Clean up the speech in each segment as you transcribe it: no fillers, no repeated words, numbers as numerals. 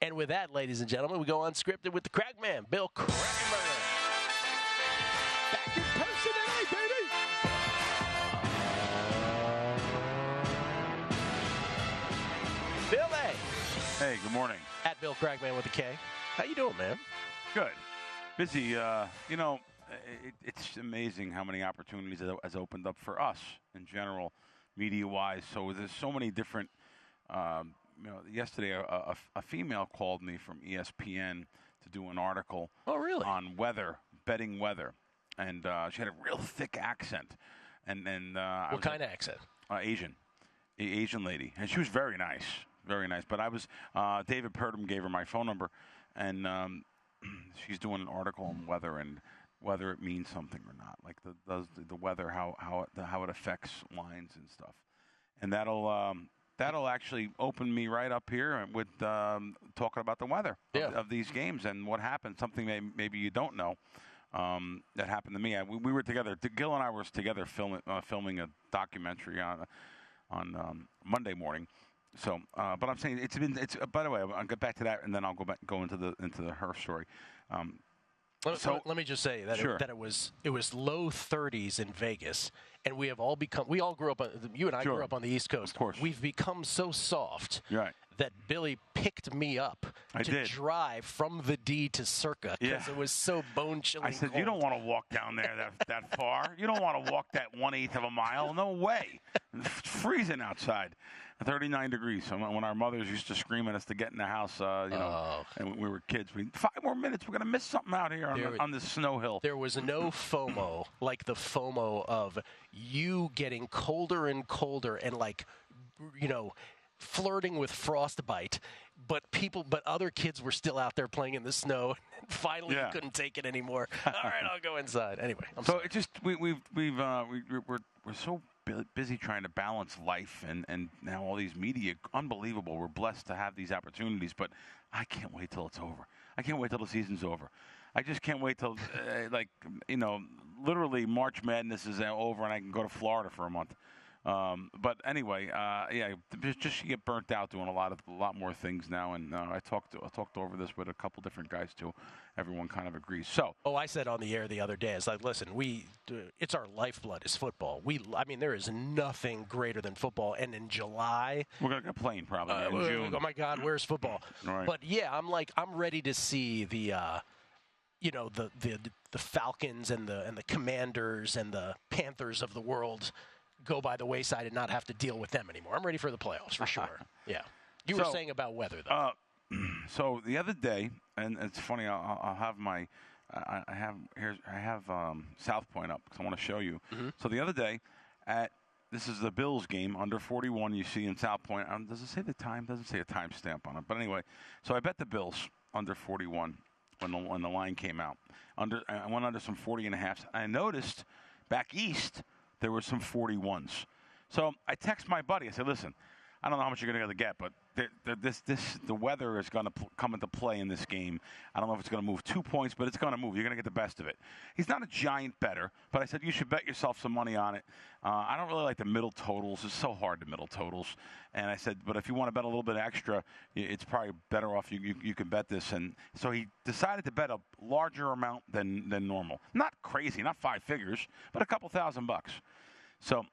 And with that, ladies and gentlemen, we go unscripted with the crack man, Bill Krackomberger. Back in person today, baby! Bill A. Hey, good morning. At Bill Krackomberger with a K. How you doing, man? Good. Busy. It's amazing how many opportunities it has opened up for us in general, media-wise. So there's so many different. Yesterday a female called me from ESPN to do an article. Oh, really? On weather, betting weather, and she had a real thick accent. And what kind of accent? Asian lady, and she was very nice, very nice. But I was David Purdom gave her my phone number, and she's doing an article on weather and whether it means something or not, like the weather, how it affects lines and stuff, and that'll actually open me right up here with talking about the weather of these games and what happened. Something maybe you don't know that happened to me. We were together. Gill and I were together filming a documentary on Monday morning. So, but I'm saying it's. By the way, I'll get back to that, and then I'll go into her story. Let me just say that that it was low 30s in Vegas, and we all grew up. You and I grew up on the East Coast. Of course, we've become so soft that Billy picked me up to drive from the D to Circa because it was so bone chilling. I said, cold. "You don't want to walk down there that far. You don't want to walk that 1/8 of a mile. No way. It's freezing outside." 39 degrees. So when our mothers used to scream at us to get in the house, and we were kids, 5 more minutes, we're going to miss something out here on this snow hill. There was no FOMO like the FOMO of you getting colder and colder and flirting with frostbite. But other kids were still out there playing in the snow. And finally, you couldn't take it anymore. All right, I'll go inside. Anyway, it just we're so busy trying to balance life and now all these media. Unbelievable. We're blessed to have these opportunities, but I can't wait till it's over. I can't wait till the season's over. I just can't wait till literally March Madness is over and I can go to Florida for a month. But anyway, just you get burnt out doing a lot more things now. And I talked over this with a couple different guys too. Everyone kind of agrees. So, I said on the air the other day, it's like, listen, it's our lifeblood is football. There is nothing greater than football. And in July, we're gonna complain probably in June. Oh my God, where's football? Right. But yeah, I'm ready to see the Falcons and the Commanders and the Panthers of the world go by the wayside and not have to deal with them anymore. I'm ready for the playoffs for sure. Yeah. You were saying about weather though. So the other day, and it's funny. I'll have my. I have South Point up because I want to show you. Mm-hmm. So the other day, this is the Bills game under 41. You see in South Point. Does it say the time? Doesn't say a timestamp on it. But anyway, so I bet the Bills under 41 when the line came out. I went under some 40 and a half. I noticed back east there were some 41s. So I text my buddy. I said, listen, I don't know how much you're going to get, but the weather is going to come into play in this game. I don't know if it's going to move 2 points, but it's going to move. You're going to get the best of it. He's not a giant bettor, but I said you should bet yourself some money on it. I don't really like the middle totals. It's so hard to middle totals. And I said, but if you want to bet a little bit extra, it's probably better off you can bet this. And so he decided to bet a larger amount than normal. Not crazy, not 5 figures, but a couple $1,000 bucks. So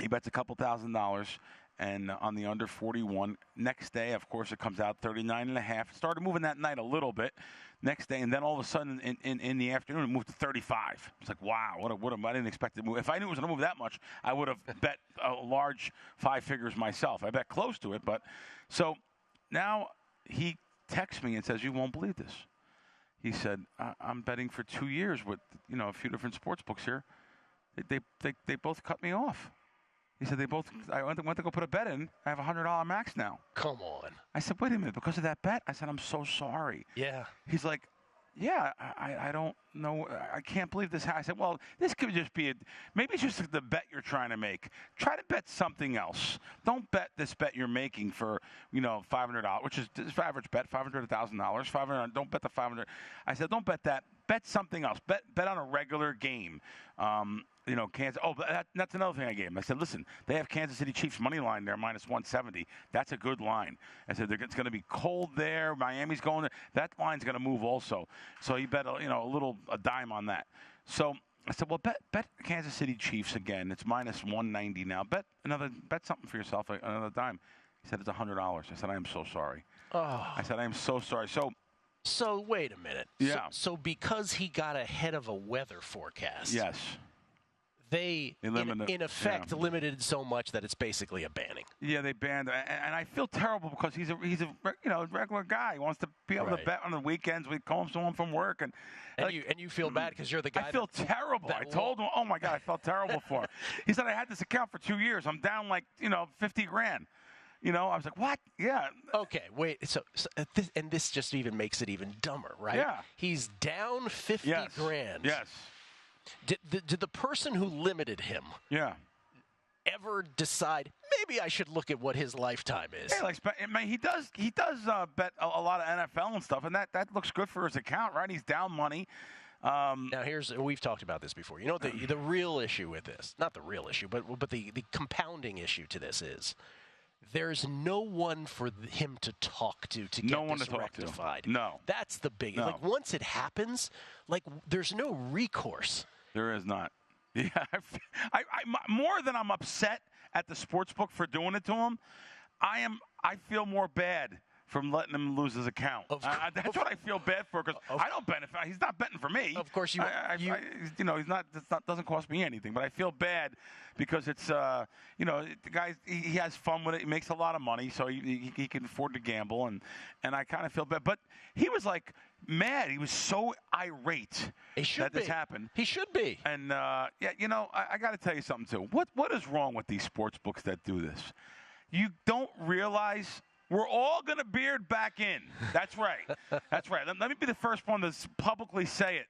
he bets a couple $1,000. And on the under 41, next day, of course, it comes out 39.5. Started moving that night a little bit. Next day, and then all of a sudden in the afternoon, it moved to 35. It's like, wow, I didn't expect it to move. If I knew it was going to move that much, I would have bet a large 5 figures myself. I bet close to it. But so now he texts me and says, you won't believe this. He said, I'm betting for 2 years with a few different sports books here. They both cut me off. He said I went to go put a bet in. I have a $100 max now. Come on. I said, wait a minute, because of that bet? I said, I'm so sorry. Yeah. He's like, yeah, I don't know. I can't believe this. I said, well, this could just be maybe it's just the bet you're trying to make. Try to bet something else. Don't bet this bet you're making for, $500, which is average bet, $500 to $1,000, $500. Don't bet the $500. I said, don't bet that. bet something else. Bet on a regular game. Kansas. Oh, that's another thing I gave him. I said, listen, they have Kansas City Chiefs money line there, minus 170. That's a good line. I said, it's going to be cold there. Miami's going there. That line's going to move also. So he bet a dime on that. So I said, well, bet Kansas City Chiefs again. It's minus 190 now. Bet something for yourself, another dime. He said, it's $100. I said, I am so sorry. Oh. I said, I am so sorry. So wait a minute. Yeah. So because he got ahead of a weather forecast. Yes. They, in effect, limited so much that it's basically a banning. Yeah, they banned, and I feel terrible because he's a regular guy. He wants to be able to bet on the weekends. We call him from work, and you feel bad because you're the guy. I feel terrible. I told him, oh my God, I felt terrible for him. He said, I had this account for 2 years. I'm down $50,000. I was like, what? Yeah. Okay, wait. So this just even makes it even dumber, right? Yeah. He's down $50,000. Yes. Did the person who limited him ever decide maybe I should look at what his lifetime is? Hey, he does bet a lot of NFL and stuff, and that looks good for his account, right? He's down money. Now we've talked about this before. You know the real issue with this, not the real issue, but the compounding issue to this is there's no one for him to talk to get this rectified. No. That's the big. No. Once it happens, there's no recourse. There is not. Yeah, I more than I'm upset at the sports book for doing it to him, I feel more bad from letting him lose his account. That's what I feel bad for because I don't benefit. He's not betting for me. Of course, he's not. Doesn't cost me anything. But I feel bad because it's the guy. He has fun with it. He makes a lot of money, so he can afford to gamble, and I kind of feel bad. But he was mad. He was so irate that this happened. He should be. And I got to tell you something too. What is wrong with these sports books that do this? You don't realize. We're all going to beard back in. That's right. That's right. Let me be the first one to publicly say it.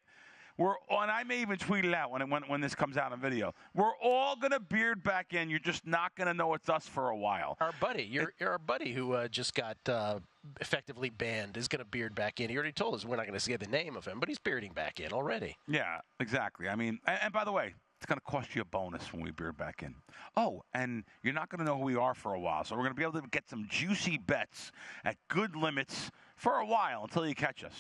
And I may even tweet it out when this comes out on video. We're all going to beard back in. You're just not going to know it's us for a while. Our buddy, you're our buddy who just got effectively banned is going to beard back in. He already told us we're not going to say the name of him, but he's bearding back in already. Yeah, exactly. I mean, and by the way, it's going to cost you a bonus when we beard back in. Oh, and you're not going to know who we are for a while, so we're going to be able to get some juicy bets at good limits for a while until you catch us.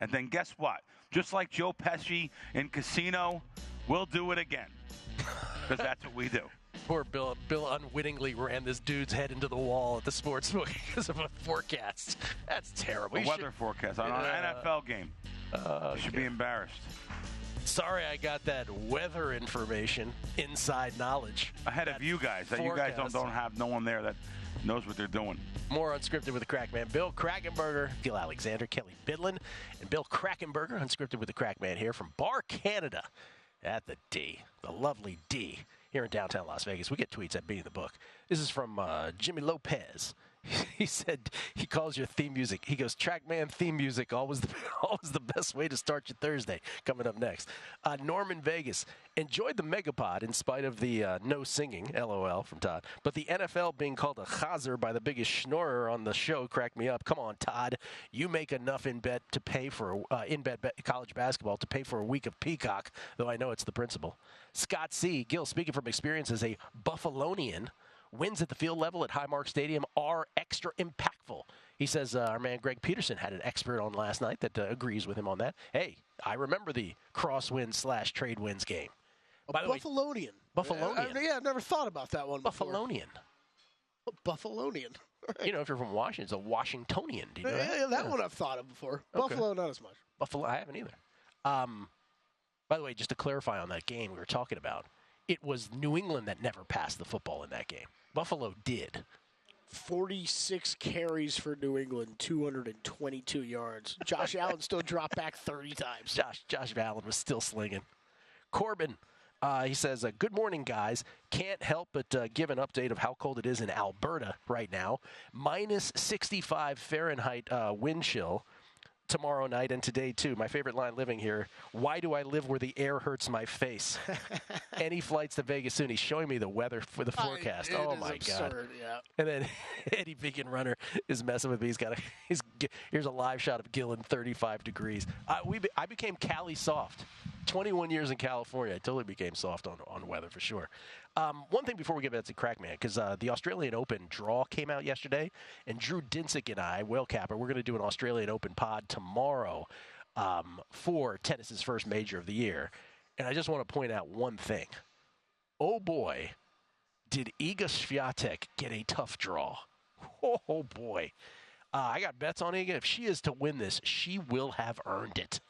And then guess what? Just like Joe Pesci in Casino, we'll do it again because that's what we do. Poor Bill. Bill unwittingly ran this dude's head into the wall at the sportsbook because of a forecast. That's terrible. A weather forecast on an NFL game. You should be embarrassed. Sorry I got that weather information, inside knowledge. Ahead of you guys. That you guys don't have no one there that knows what they're doing. More Unscripted with the Crackman. Bill Krackomberger, Gill Alexander, Kelley Bydlon, and Bill Krackomberger, Unscripted with the Crackman here from Bar Canada at the D, the lovely D, here in downtown Las Vegas. We get tweets at Beating the Book. This is from Jimmy Lopez. He said he calls your theme music. He goes, Trackman theme music, always the best way to start your Thursday. Coming up next. Norman Vegas enjoyed the Megapod in spite of the no singing, LOL, from Todd. But the NFL being called a chazer by the biggest schnorrer on the show cracked me up. Come on, Todd. You make enough in bet to pay for college basketball to pay for a week of Peacock, though I know it's the principle. Scott C. Gill, speaking from experience as a Buffalonian, wins at the field level at Highmark Stadium are extra impactful. He says our man Greg Peterson had an expert on last night that agrees with him on that. Hey, I remember the crosswind/trade winds game. Buffalonian. Buffalonian. Yeah, I've never thought about that one before. Buffalonian. Buffalonian. Right. You know, if you're from Washington, it's a Washingtonian. Do you know that? Yeah, that one I've thought of before. Okay. Buffalo, not as much. Buffalo, I haven't either. By the way, just to clarify on that game we were talking about, it was New England that never passed the football in that game. Buffalo did. 46 carries for New England, 222 yards. Josh Allen still dropped back 30 times. Josh Allen was still slinging. Corbin, he says, good morning, guys. Can't help but give an update of how cold it is in Alberta right now. Minus 65 Fahrenheit wind chill. tomorrow night and today, too. My favorite line living here, why do I live where the air hurts my face? Any flights to Vegas soon? He's showing me the weather for the forecast. Oh, my absurd, God. Yeah. And then Eddie Vegan Runner is messing with me. Here's a live shot of Gill in 35 degrees. I became Cali soft. 21 years in California. I totally became soft on weather for sure. One thing before we get back to Crackman, because the Australian Open draw came out yesterday, and Drew Dinsick and I, Whale Capper, we're going to do an Australian Open pod tomorrow for tennis's first major of the year. And I just want to point out one thing. Oh, boy, did Iga Swiatek get a tough draw. Oh, boy. I got bets on Iga. If she is to win this, she will have earned it.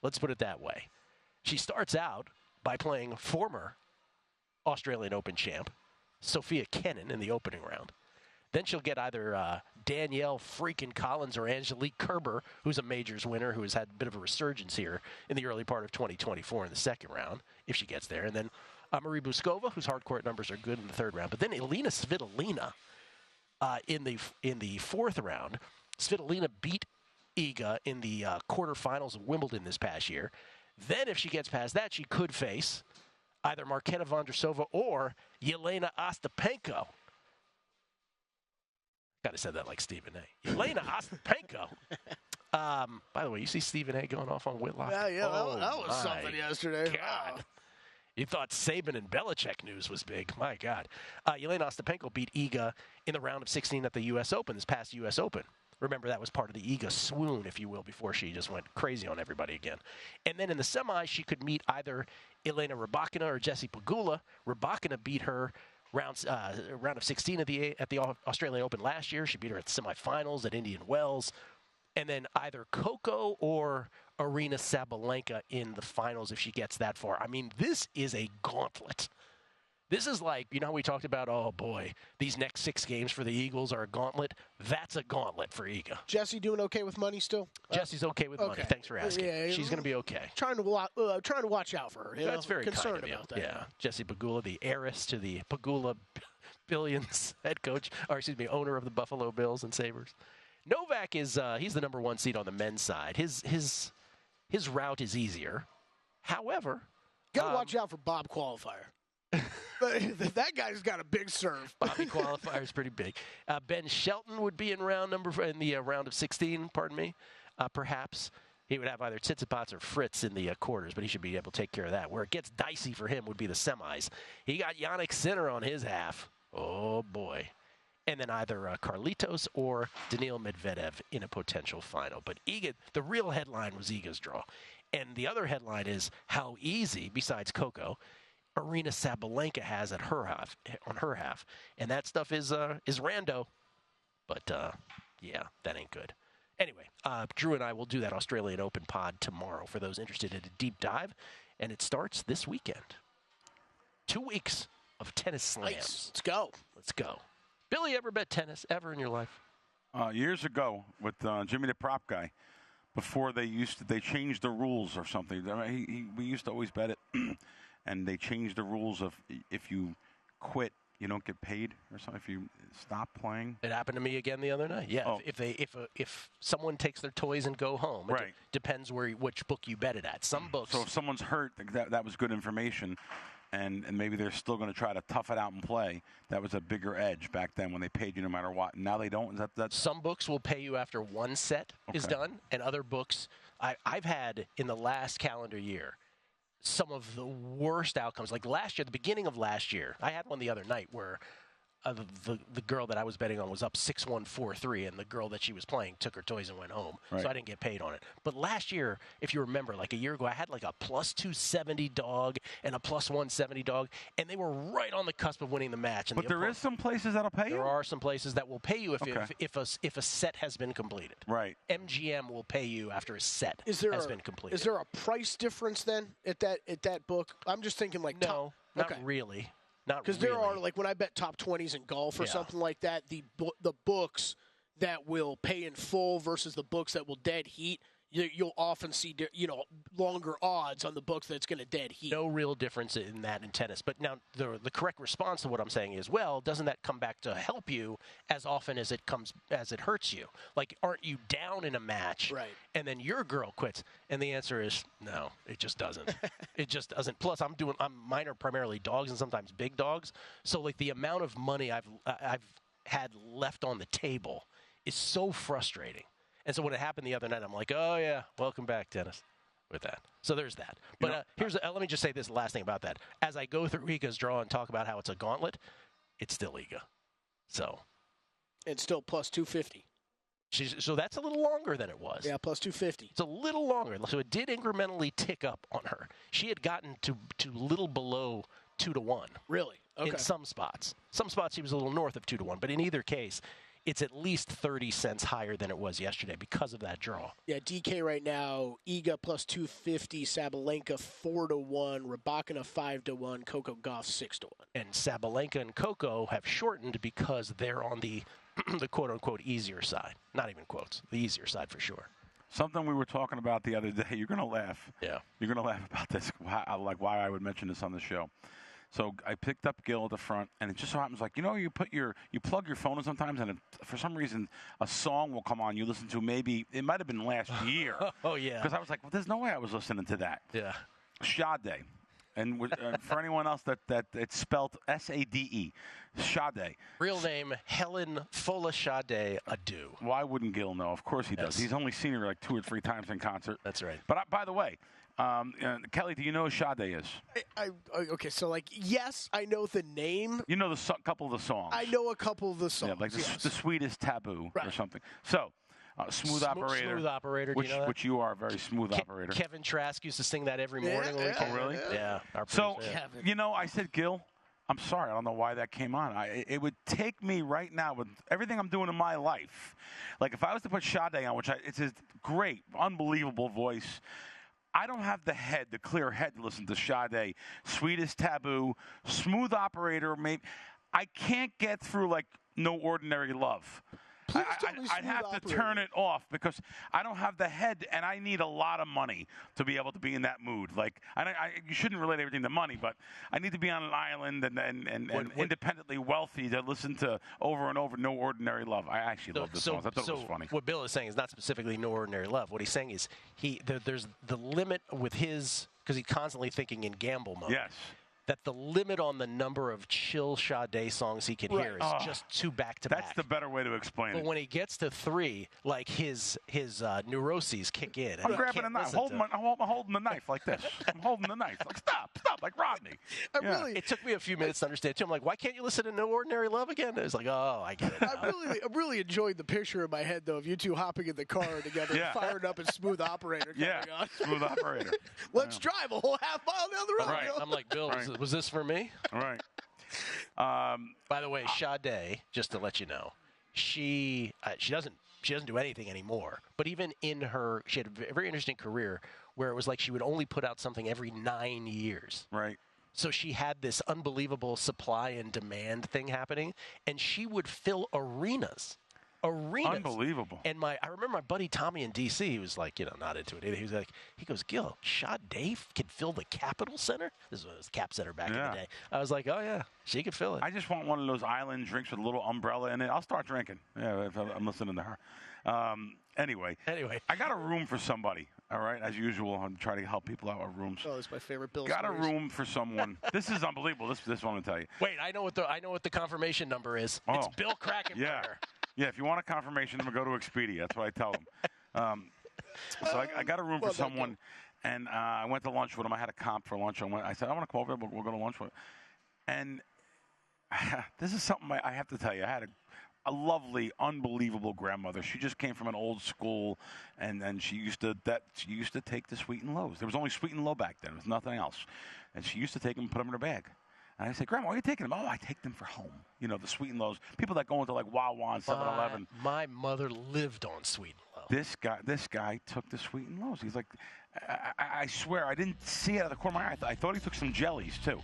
Let's put it that way. She starts out by playing former Australian Open champ Sophia Kenin in the opening round. Then she'll get either Danielle freaking Collins or Angelique Kerber, who's a majors winner, who has had a bit of a resurgence here in the early part of 2024 in the second round, if she gets there. And then Marie Buskova, whose hardcourt numbers are good in the third round. But then Elina Svitolina in the fourth round. Svitolina beat Iga in the quarterfinals of Wimbledon this past year. Then if she gets past that, she could face either Marketa Vondrousova or Yelena Ostapenko. Got to say that like Stephen A. Yelena Ostapenko. By the way, you see Stephen A. going off on Whitlock? Yeah, that was something yesterday. God. Wow. You thought Saban and Belichick news was big. My God. Yelena Ostapenko beat Iga in the round of 16 at the U.S. Open, this past U.S. Open. Remember, that was part of the Iga swoon, if you will, before she just went crazy on everybody again. And then in the semis, she could meet either Elena Rybakina or Jessie Pegula. Rybakina beat her round of 16 at the Australian Open last year. She beat her at the semifinals at Indian Wells. And then either Coco or Aryna Sabalenka in the finals if she gets that far. I mean, this is a gauntlet. This is like, you know how we talked about, oh, boy, these next 6 games for the Eagles are a gauntlet? That's a gauntlet for Iga. Jessie doing okay with money still? Jesse's okay with money. Thanks for asking. Yeah, she's going to be okay. Trying to watch out for her. That's very concerned kind of you. about that. Yeah. Jessie Pegula, the heiress to the Pegula Billions head coach, owner of the Buffalo Bills and Sabres. Novak is he's the number 1 seed on the men's side. His route is easier. However, got to watch out for Bob Qualifier. That guy's got a big serve. Bobby Qualifier is pretty big. Ben Shelton would be in in the round of 16. Pardon me. Perhaps he would have either Tsitsipas or Fritz in the quarters, but he should be able to take care of that. Where it gets dicey for him would be the semis. He got Yannick Sinner on his half. Oh boy. And then either Carlitos or Daniil Medvedev in a potential final. But Iga, the real headline was Iga's draw. And the other headline is how easy, besides Coco, Aryna Sabalenka has on her half. And that stuff is rando. But, yeah, that ain't good. Anyway, Drew and I will do that Australian Open pod tomorrow for those interested in a deep dive. And it starts this weekend. 2 weeks of tennis slams. Nice. Let's go. Billy, ever bet tennis ever in your life? Years ago with Jimmy the Prop Guy, before they changed the rules or something. We used to always bet it, and they changed the rules of if you quit, you don't get paid or something. If you stop playing, it happened to me again the other night. Yeah, oh. if someone takes their toys and go home, right. Depends which book you bet it at. Some books. So if someone's hurt, that was good information. And maybe they're still going to try to tough it out and play. That was a bigger edge back then when they paid you no matter what. Now they don't. Is that Some books will pay you after one set is done, and other books I've had in the last calendar year some of the worst outcomes. Like last year, the beginning of last year, I had one the other night where the girl that I was betting on was up 6-1, 4-3, and the girl that she was playing took her toys and went home. Right. So I didn't get paid on it. But last year, if you remember, like a year ago, I had like a plus 270 dog and a plus 170 dog, and they were right on the cusp of winning the match. And but there is some places that'll pay you? There are some places that will pay you if a set has been completed. Right. MGM will pay you after a set has been completed. Is there a price difference then at that book? I'm just thinking like no, not really. Because there are, like when I bet top 20s in golf or something like that, the books that will pay in full versus the books that will dead heat, you'll often see, longer odds on the books that it's going to dead heat. No real difference in that in tennis. But now the correct response to what I'm saying is, well, doesn't that come back to help you as often as it hurts you? Like, aren't you down in a match, right, and then your girl quits? And the answer is no, it just doesn't. It just doesn't. Plus, mine are primarily dogs and sometimes big dogs. So like the amount of money I've had left on the table is so frustrating. And so when it happened the other night, I'm like, oh, yeah, welcome back, tennis, with that. So there's that. But let me just say this last thing about that. As I go through Iga's draw and talk about how it's a gauntlet, it's still Iga. So. It's still plus 250. So that's a little longer than it was. Yeah, plus 250. It's a little longer. So it did incrementally tick up on her. She had gotten to little below 2-1. Really? Okay. In some spots. Some spots she was a little north of 2-1. But in either case, it's at least 30 cents higher than it was yesterday because of that draw. Yeah, DK right now, Iga plus 250, Sabalenka 4-1, Rybakina 5-1, Coco Gauff 6-1. And Sabalenka and Coco have shortened because they're on the quote-unquote easier side. Not even quotes. The easier side for sure. Something we were talking about the other day. You're going to laugh. Yeah. You're going to laugh about this, why I would mention this on the show. So I picked up Gill at the front, and it just so happens you plug your phone in sometimes, and for some reason a song will come on. You listen to maybe it might have been last year. Oh yeah. Because I was like, well, there's no way I was listening to that. Yeah. Sade, and for anyone else that it's spelled Sade, Sade. Real name Helen Fola Sade Adu. Why wouldn't Gill know? Of course he does. Yes. He's only seen her like 2 or 3 times in concert. That's right. But by the way. Kelley, do you know who Sade is? Okay, so yes, I know the name. You know couple of the songs. I know a couple of the songs. Yeah, like the Sweetest Taboo or something. So, Smooth Operator. Smooth Operator, do you know that? Which you are a very smooth operator. Kevin Trask used to sing that every morning. Oh, really? Yeah. So, I said, Gill, I'm sorry. I don't know why that came on. It would take me right now with everything I'm doing in my life. Like if I was to put Sade on, it's his great, unbelievable voice. I don't have the clear head to listen to Sade, Sweetest Taboo, Smooth Operator. Maybe I can't get through like No Ordinary Love. I'd have to turn it off because I don't have the head, and I need a lot of money to be able to be in that mood. Like, you shouldn't relate everything to money, but I need to be on an island and independently wealthy to listen to over and over No Ordinary Love. I actually love this song. I thought it was funny. What Bill is saying is not specifically No Ordinary Love. What he's saying is there's the limit with his, because he's constantly thinking in gamble mode. Yes. That the limit on the number of chill Sade songs he can hear is just 2 back-to-back. That's the better way to explain it. But when he gets to 3, like his neuroses kick in. I'm grabbing a knife. I'm holding the knife like this. I'm holding the knife. Like, stop, like Rodney. It took me a few minutes to understand, too. I'm like, why can't you listen to No Ordinary Love again? And it was like, oh, I get it now. I really enjoyed the picture in my head, though, of you two hopping in the car together, fired up and Smooth Operator coming on. Smooth Operator. Let's drive a whole half mile down the road. Right. I'm like, Bill, was this for me? All right. By the way, Sade, just to let you know, she doesn't do anything anymore. But even in she had a very interesting career where it was like she would only put out something every 9 years. Right. So she had this unbelievable supply and demand thing happening, and she would fill arenas. Unbelievable. And I remember my buddy Tommy in D.C., he was like, not into it either. He goes, Gill, Sade can fill the Capitol Center? This was Cap Center back in the day. I was like, oh, yeah, she could fill it. I just want one of those island drinks with a little umbrella in it. I'll start drinking. Yeah, if I'm listening to her. Anyway, I got a room for somebody. All right, as usual, I'm trying to help people out with rooms. Oh, it's my favorite Bill. Got stories. A room for someone. This is unbelievable. This one, I'm tell you. Wait, I know what the confirmation number is. Oh. It's Bill Krackomberger. Yeah, if you want a confirmation number, go to Expedia. That's what I tell them. So I got a room for someone, and I went to lunch with him. I had a comp for lunch. I said, I want to come over. We'll go to lunch with him. And this is something I have to tell you. I had a lovely, unbelievable grandmother. She just came from an old school, and she used to take the sweet and lows. There was only sweet and low back then. There was nothing else. And she used to take them and put them in her bag. And I said, Grandma, why are you taking them? Oh, I take them for home. The sweet and lows. People that go into like Wawa and 7-Eleven. My mother lived on sweet and low. This guy took the sweet and lows. He's like, I swear, I didn't see it out of the corner of my eye. I thought he took some jellies, too.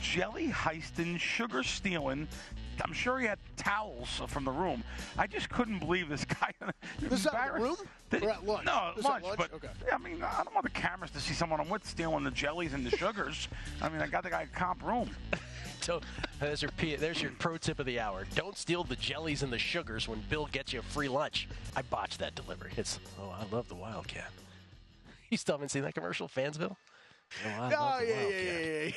Jelly heisting, sugar stealing, I'm sure he had towels from the room. I just couldn't believe this guy. Was that in the room? Or at lunch? No, Was lunch. that lunch? But Okay. I mean, I don't want the cameras to see someone I'm with stealing the jellies and the sugars. I mean, I got the guy a comp room. So there's your pro tip of the hour. Don't steal the jellies and the sugars when Bill gets you a free lunch. I botched that delivery. I love the Wildcat. You still haven't seen that commercial, Fansville? Oh, yeah.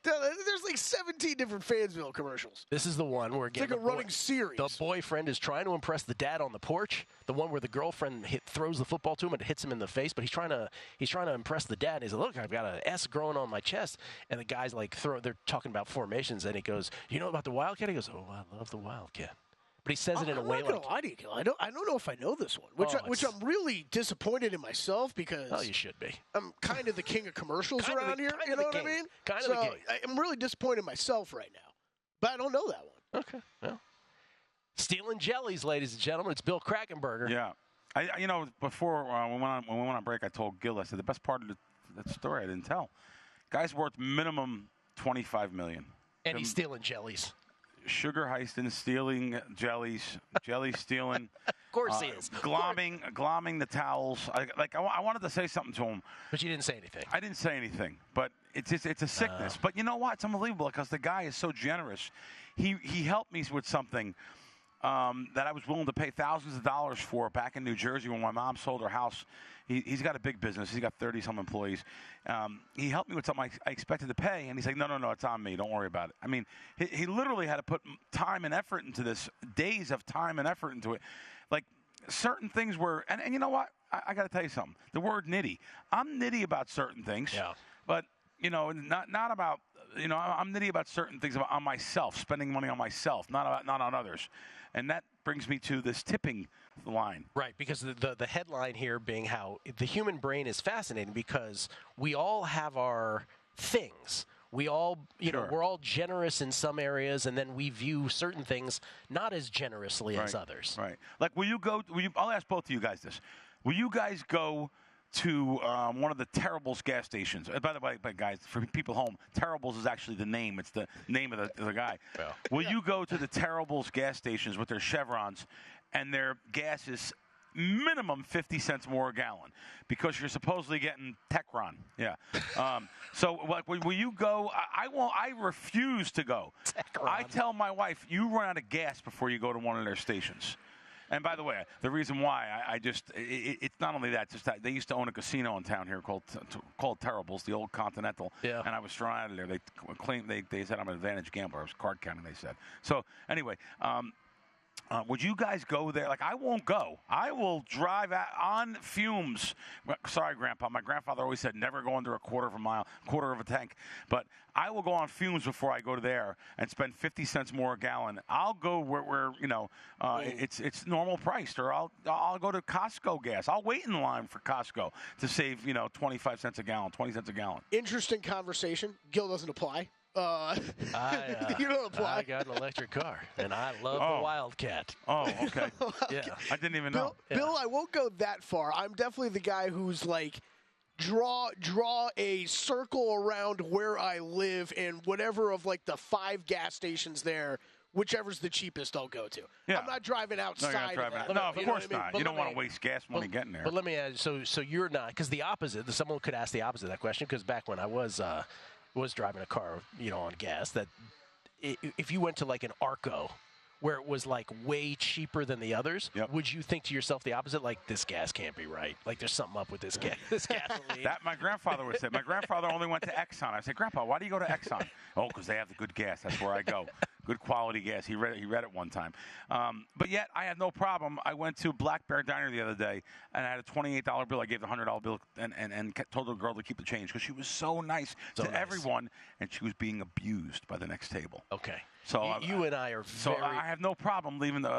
There's like 17 different Fansville commercials. This is the one where it's like a running series. The boyfriend is trying to impress the dad on the porch. The one where the girlfriend throws the football to him and hits him in the face. But he's trying to impress the dad. And he's like, "Look, I've got an S growing on my chest." And the guy's like, they're talking about formations, and he goes, "You know about the Wildcat?" He goes, "Oh, I love the Wildcat." But he says it in a way like, lie to you, Gill. I don't know if I know this one, which I'm really disappointed in myself because you should be. I'm kind of the king of commercials around here. You know what I mean? Kind of the king. I'm really disappointed in myself right now, but I don't know that one. Okay, well, stealing jellies, ladies and gentlemen. It's Bill Krackomberger. Yeah, before when we went on break, I told Gill, I said the best part of that story I didn't tell. Guy's worth minimum $25 million, and he's stealing jellies. Sugar heisting, stealing jellies, jelly stealing. Of course he is. Glomming the towels. I wanted to say something to him. But you didn't say anything. I didn't say anything. But it's a sickness. But you know what? It's unbelievable because the guy is so generous. He helped me with something that I was willing to pay thousands of dollars for back in New Jersey when my mom sold her house. He's got a big business. He's got 30-some employees. He helped me with something I expected to pay, and he's like, no, it's on me. Don't worry about it. I mean, he literally had to put time and effort into this, days of time and effort into it. Like, certain things were, and you know what? I got to tell you something. The word nitty. I'm nitty about certain things, but, not about, I'm nitty about certain things on myself, spending money on myself, not on others. And that brings me to this tipping line. Right, because the headline here being how the human brain is fascinating because we all have our things. We all, we're all generous in some areas, and then we view certain things not as generously as others. Right. Like, I'll ask both of you guys this. Will you guys go to one of the Terribles gas stations? By the way, guys, for people home, Terribles is actually the name. It's the name of the guy. Yeah. Will you go to the Terribles gas stations with their chevrons, and their gas is minimum 50 cents more a gallon because you're supposedly getting Techron? Yeah. So will you go? I won't. I refuse to go. Techron. I tell my wife, you run out of gas before you go to one of their stations. And by the way, the reason why it's not only that, it's just that they used to own a casino in town here called Terribles, the old Continental. Yeah. And I was thrown out of there. They claimed they said I'm an advantage gambler. I was card counting, they said. So anyway, would you guys go there? Like, I won't go. I will drive on fumes. Sorry, Grandpa. My grandfather always said never go under a quarter of a tank. But I will go on fumes before I go to there and spend 50 cents more a gallon. I'll go where it's normal priced, or I'll go to Costco gas. I'll wait in line for Costco to save 25 cents a gallon, 20 cents a gallon. Interesting conversation. Gill doesn't apply. You don't apply. I got an electric car, and I love the Wildcat. Oh, okay. Yeah, I didn't even know. Bill, I won't go that far. I'm definitely the guy who's like, draw a circle around where I live, and whatever of like the 5 gas stations there, whichever's the cheapest, I'll go to. Yeah. I'm not driving outside. No, you're not driving. No, of course not. You don't want to waste gas money getting there. But let me add. So you're not, because the opposite. Someone could ask the opposite of that question. Because back when I was driving a car, on gas, that if you went to like an Arco where it was like way cheaper than the others, would you think to yourself the opposite? Like, this gas can't be right. Like, there's something up with this gasoline. That my grandfather would say. My grandfather only went to Exxon. I said, Grandpa, why do you go to Exxon? Oh, because they have the good gas. That's where I go. Good quality gas. He read it one time. But yet, I had no problem. I went to Black Bear Diner the other day, and I had a $28 bill. I gave the $100 bill and told the girl to keep the change because she was so nice to everyone, and she was being abused by the next table. Okay. So you and I are very. So I have no problem leaving the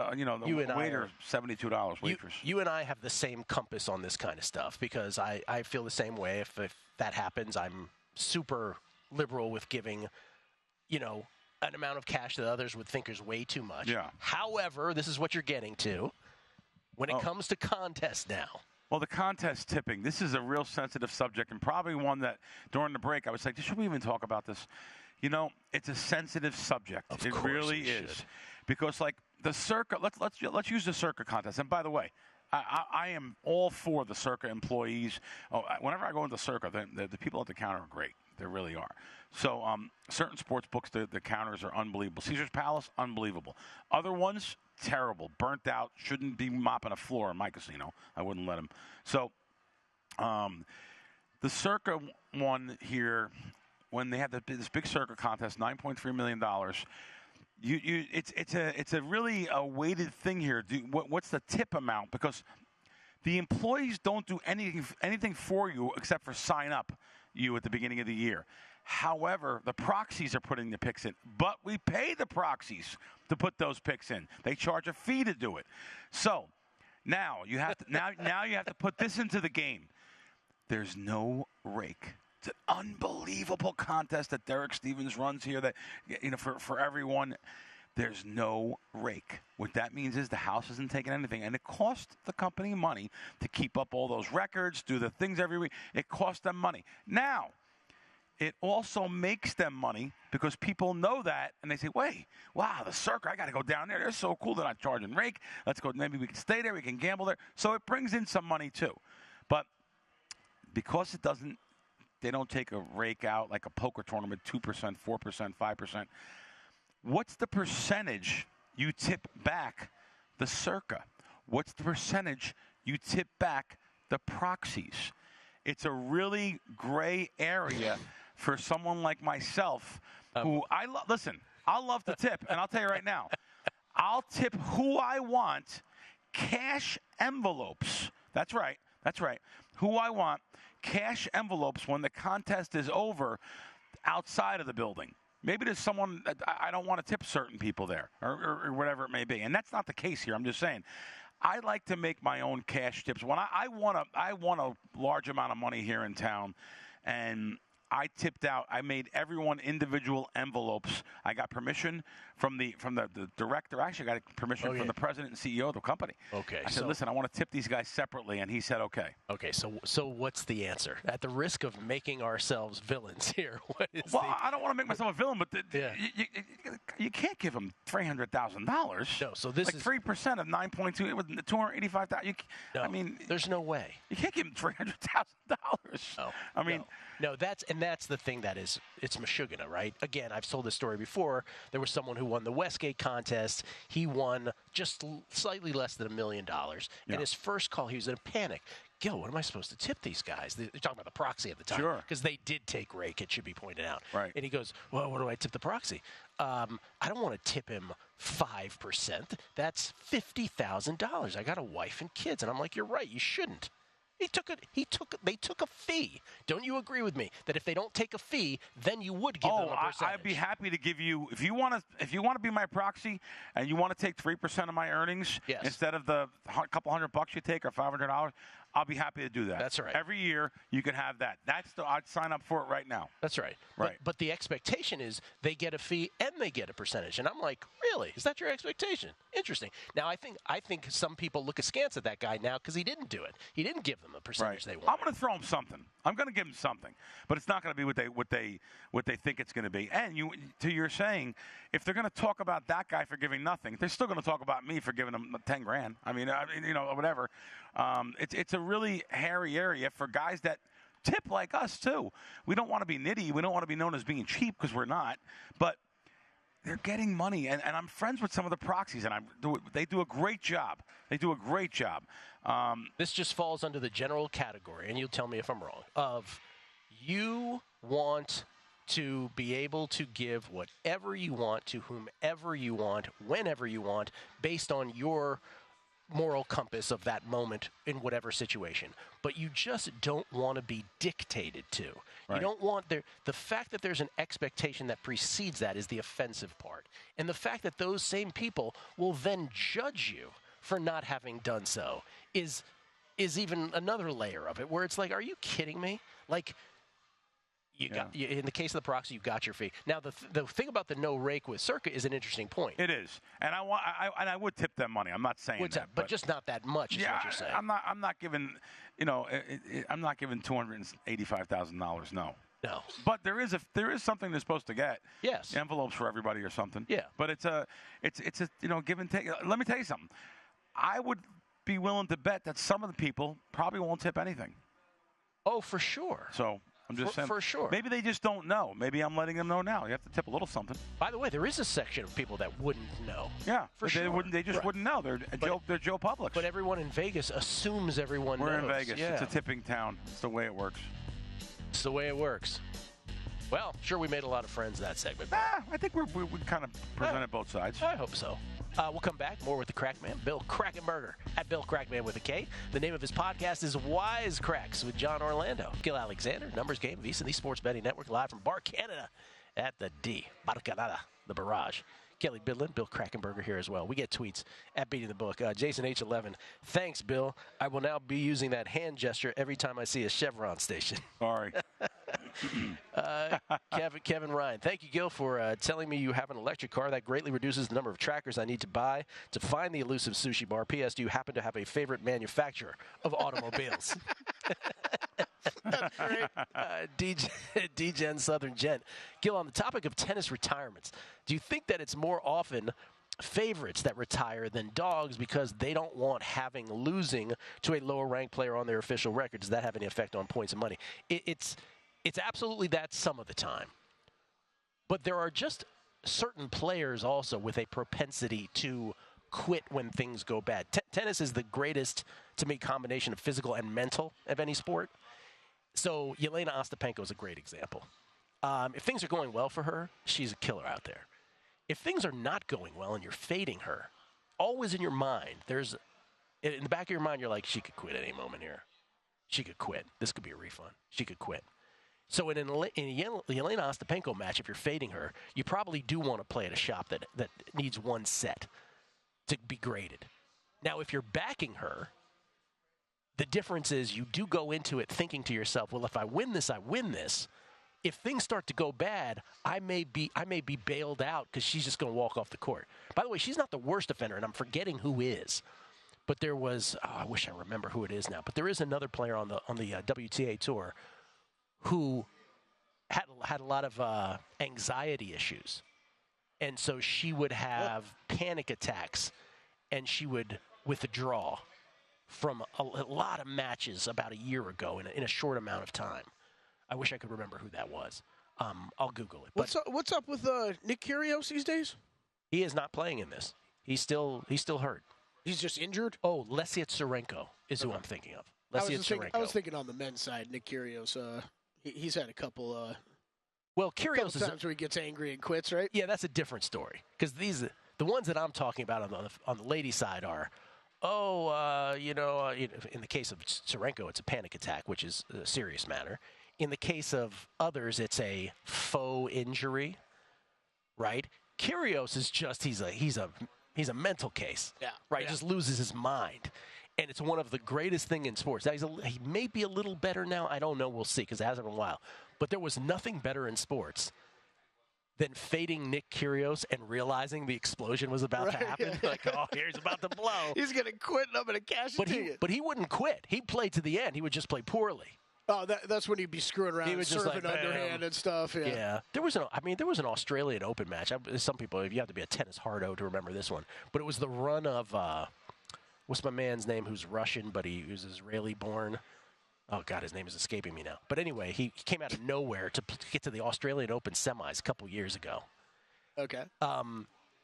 waiter $72 waitress. You and I have the same compass on this kind of stuff because I feel the same way. If that happens, I'm super liberal with giving, an amount of cash that others would think is way too much. Yeah. However, this is what you're getting to. When it comes to contests now, Well, the contest tipping, this is a real sensitive subject and probably one that during the break I was like, should we even talk about this? You know, it's a sensitive subject. It really is. Because like the Circa, let's use the Circa contest. And by the way, I am all for the Circa employees. Whenever I go into Circa, the people at the counter are great. They really are. So certain sports books, the counters are unbelievable. Caesar's Palace, unbelievable. Other ones, terrible, burnt out, shouldn't be mopping a floor in my casino. I wouldn't let them. So the Circa one here, when they had this big Circa contest, $9.3 million. It's a really weighted thing here. What's the tip amount? Because the employees don't do anything for you except for sign up you at the beginning of the year. However, the proxies are putting the picks in, but we pay the proxies to put those picks in. They charge a fee to do it. So now you have to now you have to put this into the game. There's no rake. It's an unbelievable contest that Derek Stevens runs here. That for everyone, there's no rake. What that means is the house isn't taking anything, and it costs the company money to keep up all those records, do the things every week. It costs them money. Now, it also makes them money because people know that, and they say, "Wait, wow, the Circa, I got to go down there. They're so cool. They're not charging rake. Let's go. Maybe we can stay there. We can gamble there." So it brings in some money too, but because it doesn't. They don't take a rake out like a poker tournament, 2%, 4%, 5%. What's the percentage you tip back the Circa? What's the percentage you tip back the proxies? It's a really gray area for someone like myself who listen, I'll love to tip, and I'll tell you right now, I'll tip who I want, cash envelopes. That's right. Who I want. Cash envelopes when the contest is over outside of the building. Maybe there's someone that I don't want to tip certain people there or whatever it may be. And that's not the case here. I'm just saying. I like to make my own cash tips. When I won a large amount of money here in town, and I tipped out. I made everyone individual envelopes. I got permission from the director. Actually, I got permission from the president and CEO of the company. Okay. I said, listen, I want to tip these guys separately, and he said, okay. Okay. So what's the answer? At the risk of making ourselves villains here, what is I don't want to make myself a villain, but you can't give them $300,000. No. So this is 3% of 9.2 with $285,000. No, I mean, there's no way. You can't give them $300,000. No. I mean, no. That's the thing that is, it's Meshuggah, right? Again, I've told this story before. There was someone who won the Westgate contest. He won just slightly less than $1 million. And his first call, he was in a panic. Gill, what am I supposed to tip these guys? They're talking about the proxy at the time. Sure. Because they did take rake, it should be pointed out. Right. And he goes, well, what do I tip the proxy? I don't want to tip him 5%. That's $50,000. I got a wife and kids. And I'm like, you're right, you shouldn't. They took a fee. Don't you agree with me that if they don't take a fee, then you would give them a percentage? I'd be happy to give you if you want to be my proxy and you want to take 3% of my earnings instead of the couple $100 you take or $500. I'll be happy to do that. That's right. Every year you can have that. I'd sign up for it right now. That's right. Right. But the expectation is they get a fee and they get a percentage. And I'm like, really? Is that your expectation? Interesting. Now I think some people look askance at that guy now because he didn't do it. He didn't give them the percentage they wanted. I'm going to throw him something. I'm going to give him something, but it's not going to be what they think it's going to be. And to your saying, if they're going to talk about that guy for giving nothing, they're still going to talk about me for giving them $10,000. I mean, whatever. It's a really hairy area for guys that tip like us too. We don't want to be nitty. We don't want to be known as being cheap because we're not. But they're getting money, and I'm friends with some of the proxies, and they do a great job. This just falls under the general category, and you'll tell me if I'm wrong, of you want to be able to give whatever you want to whomever you want, whenever you want, based on your moral compass of that moment in whatever situation. But you just don't want to be dictated to. Right. You don't want the fact that there's an expectation that precedes that is the offensive part. And the fact that those same people will then judge you for not having done so is even another layer of it where it's like, are you kidding me? Like, In the case of the proxy, you got your fee. Now, the thing about the no rake with Circa is an interesting point. It is, and I would tip them money. I'm not saying that, but just not that much. Is what you're saying. I'm not giving. I'm not giving $285,000. No. No. But there is something they're supposed to get. Yes. Envelopes for everybody or something. Yeah. But it's a give and take. Let me tell you something. I would be willing to bet that some of the people probably won't tip anything. Oh, for sure. So. I'm just saying. For sure. Maybe they just don't know. Maybe I'm letting them know now. You have to tip a little something. By the way, there is a section of people that wouldn't know. Yeah, for sure. They just wouldn't know. They're Joe Publix. But everyone in Vegas assumes everyone knows. We're in Vegas. Yeah. It's a tipping town. It's the way it works. It's the way it works. Well, sure, we made a lot of friends that segment. I think we kind of presented both sides. I hope so. We'll come back more with the Crackman, Bill Krackomberger, at Bill Crackman with a K. The name of his podcast is Wisecracks with John Orlando. Gill Alexander, Numbers Game, VSiN, the Sports Betting Network, live from Bar Canada at the D. Barcanada, the Barrage. Kelley, Bydlon, Bill Krackomberger here as well. We get tweets at Beating the Book. Jason H11, thanks, Bill. I will now be using that hand gesture every time I see a Chevron station. Sorry. Kevin Ryan, thank you, Gill, for telling me you have an electric car. That greatly reduces the number of trackers I need to buy to find the elusive sushi bar. P.S. Do you happen to have a favorite manufacturer of automobiles? That's great. DGen Southern Gent. Gill, on the topic of tennis retirements, do you think that it's more often favorites that retire than dogs because they don't want losing to a lower ranked player on their official record? Does that have any effect on points and money? It's absolutely that some of the time. But there are just certain players also with a propensity to quit when things go bad. Tennis is the greatest, to me, combination of physical and mental of any sport. So Yelena Ostapenko is a great example. If things are going well for her, she's a killer out there. If things are not going well and you're fading her, always in your mind, in the back of your mind, you're like, she could quit at any moment here. She could quit. This could be a refund. She could quit. So in a Yelena Ostapenko match, if you're fading her, you probably do want to play at a shop that needs one set to be graded. Now, if you're backing her, the difference is you do go into it thinking to yourself, well, if I win this, I win this. If things start to go bad, I may be bailed out because she's just going to walk off the court. By the way, she's not the worst offender, and I'm forgetting who is. But there was, I wish I remember who it is now, but there is another player on the WTA tour who had a lot of anxiety issues. And so she would have panic attacks, and she would withdraw from a lot of matches about a year ago in a short amount of time. I wish I could remember who that was. I'll Google it. But What's up with Nick Kyrgios these days? He is not playing in this. He's still hurt. He's just injured? Oh, Lesiet Tsurenko is who I'm thinking of. I was thinking on the men's side, Nick Kyrgios. He's had a couple. Kyrgios is times where he gets angry and quits, right? Yeah, that's a different story. Because the ones that I'm talking about on the lady side are, in the case of Tsurenko, it's a panic attack, which is a serious matter. In the case of others, it's a faux injury, right? Kyrgios is just he's a mental case, right? Yeah. Just loses his mind, and it's one of the greatest thing in sports. Now, he may be a little better now. I don't know. We'll see because it hasn't been a while. But there was nothing better in sports than fading Nick Kyrgios and realizing the explosion was about to happen. Like, here's about to blow. He's going to quit and I'm going to cash the ticket. But he wouldn't quit. He'd play to the end. He would just play poorly. Oh, that's when he'd be screwing around, serving underhand and stuff. Yeah. There was an Australian Open match. Some people, you have to be a tennis hardo to remember this one. But it was the run of what's my man's name? Who's Russian, but he was Israeli-born. Oh God, his name is escaping me now. But anyway, he came out of nowhere to get to the Australian Open semis a couple years ago. Okay.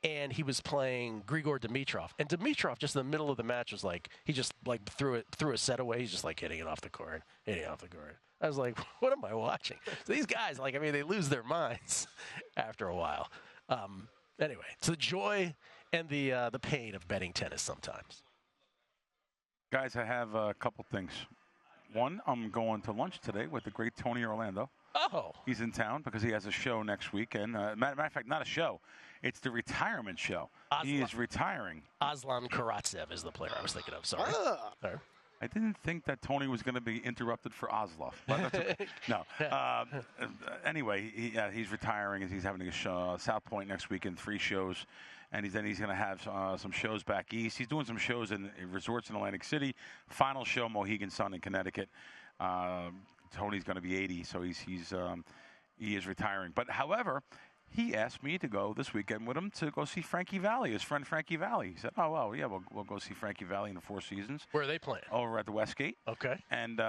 And he was playing Grigor Dimitrov. And Dimitrov, just in the middle of the match, was like, he just like threw a set away. He's just like hitting it off the court. I was like, what am I watching? So these guys, they lose their minds after a while. Anyway, it's the joy and the pain of betting tennis sometimes. Guys, I have a couple things. One, I'm going to lunch today with the great Tony Orlando. Oh. He's in town because he has a show next weekend. Matter of fact, not a show. It's the retirement show. He is retiring. Aslan Karatsev is the player I was thinking of. Sorry. I didn't think that Tony was going to be interrupted for Oslo. But that's okay. No. Anyway, he's retiring and he's having a show, South Point next weekend, 3 shows. And then he's going to have some shows back east. He's doing some shows in resorts in Atlantic City. Final show, Mohegan Sun in Connecticut. Tony's going to be 80, so he is retiring. But, however, he asked me to go this weekend with him to go see Frankie Valli, his friend Frankie Valli. He said, oh, well, yeah, we'll go see Frankie Valli in the Four Seasons. Where are they playing? Over at the Westgate. Okay. And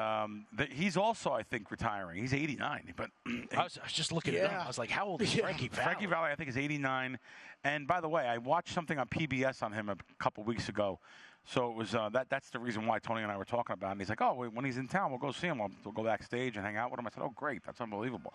he's also, I think, retiring. He's 89. But I was just looking it up. I was like, how old is Frankie Valli? Frankie Valli, I think, is 89. And, by the way, I watched something on PBS on him a couple weeks ago. So it was that's the reason why Tony and I were talking about it. And he's like, oh, when he's in town, we'll go see him. We'll go backstage and hang out with him. I said, oh, great. That's unbelievable.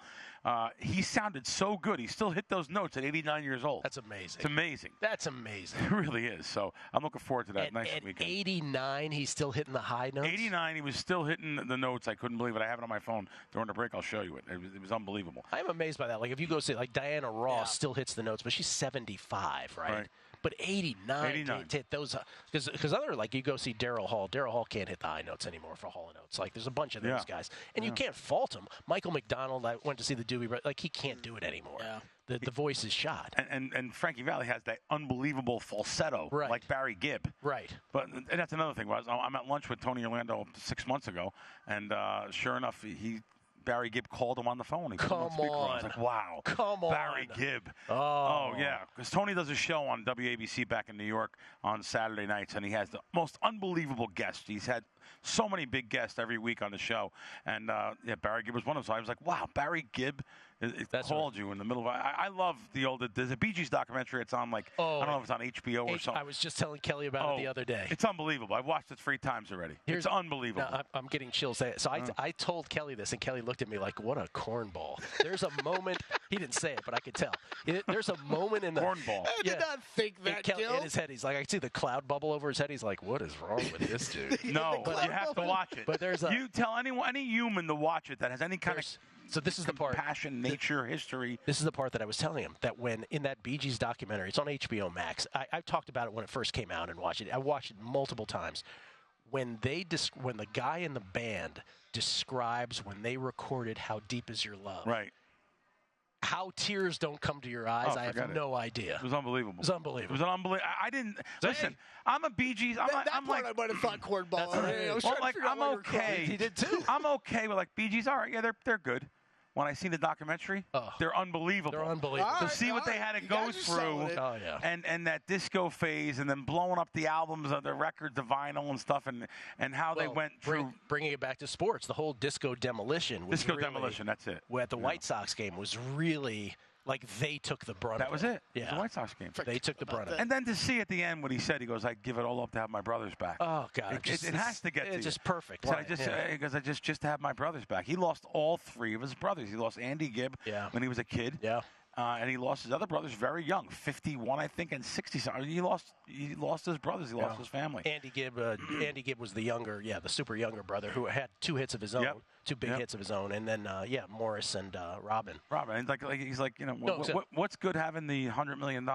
He sounded so good. He still hit those notes at 89 years old. That's amazing. It's amazing. That's amazing. It really is. So I'm looking forward to that At weekend. 89, he's still hitting the high notes? 89, he was still hitting the notes. I couldn't believe it. I have it on my phone. During the break, I'll show you it. It was unbelievable. I'm amazed by that. Like, if you go see, like, Diana Ross still hits the notes, but she's 75, right? But 89 to hit those, because other, like, you go see Daryl Hall. Daryl Hall can't hit the high notes anymore for Hall & Oates. Like, there's a bunch of those guys. And you can't fault him. Michael McDonald, I went to see the Doobie Brothers, like, he can't do it anymore. Yeah. The voice is shot. And Frankie Valli has that unbelievable falsetto, like Barry Gibb. Right. But and that's another thing. I'm at lunch with Tony Orlando 6 months ago, and sure enough, Barry Gibb called him on the phone. He put him on speaker. I was like, wow. Come on. Barry Gibb. Oh yeah. Because Tony does a show on WABC back in New York on Saturday nights, and he has the most unbelievable guests. He's had so many big guests every week on the show. And, Barry Gibb was one of them. So I was like, wow, Barry Gibb called you in the middle of I love there's a Bee Gees documentary. It's on, like, I don't know if it's on HBO or something. I was just telling Kelly about it the other day. It's unbelievable. I've watched it 3 times already. It's unbelievable. No, I'm getting chills. So I told Kelly this, and Kelly looked at me like, what a cornball. There's a moment. He didn't say it, but I could tell. There's a moment in the cornball. I did not think that, Kelly, in his head, he's like, I see the cloud bubble over his head. He's like, what is wrong with this dude? No, but you have to watch it. But you tell any human to watch it that has any kind of So this is the part. Passion, nature, history. This is the part that I was telling him, that when in that Bee Gees documentary, it's on HBO Max. I talked about it when it first came out and watched it. I watched it multiple times. When when the guy in the band describes when they recorded "How Deep Is Your Love," right? How tears don't come to your eyes, I have no idea. It was unbelievable. It was unbelievable. It was unbelievable. I didn't listen. I'm a Bee Gees. I'm like I might have thought cornball. I'm okay. He did too. I'm okay with, like, Bee Gees. All right, yeah, they're good. When I seen the documentary, they're unbelievable. They're unbelievable. To see what they had to go through, and that disco phase, and then blowing up the albums, the records, the vinyl and stuff, and how they went through. Bringing it back to sports, the whole disco demolition. Demolition, that's it. At the White Sox game was really. Like, they took the brunt of it. That was it. Yeah. The White Sox game. They took the brunt of it. And then to see at the end what he said, he goes, I'd give it all up to have my brothers back. Oh, God. It has to get to you. It's just perfect. Because I just to have my brothers back. He lost all 3 of his brothers. He lost Andy Gibb when he was a kid. Yeah. And he lost his other brothers very young, 51, I think, and 60-something. He lost his brothers. He lost his family. Andy Gibb was the younger, the super younger brother who had 2 hits of his own, 2 big hits of his own, and then Morris and Robin. And he's like, what's good having the $100 million?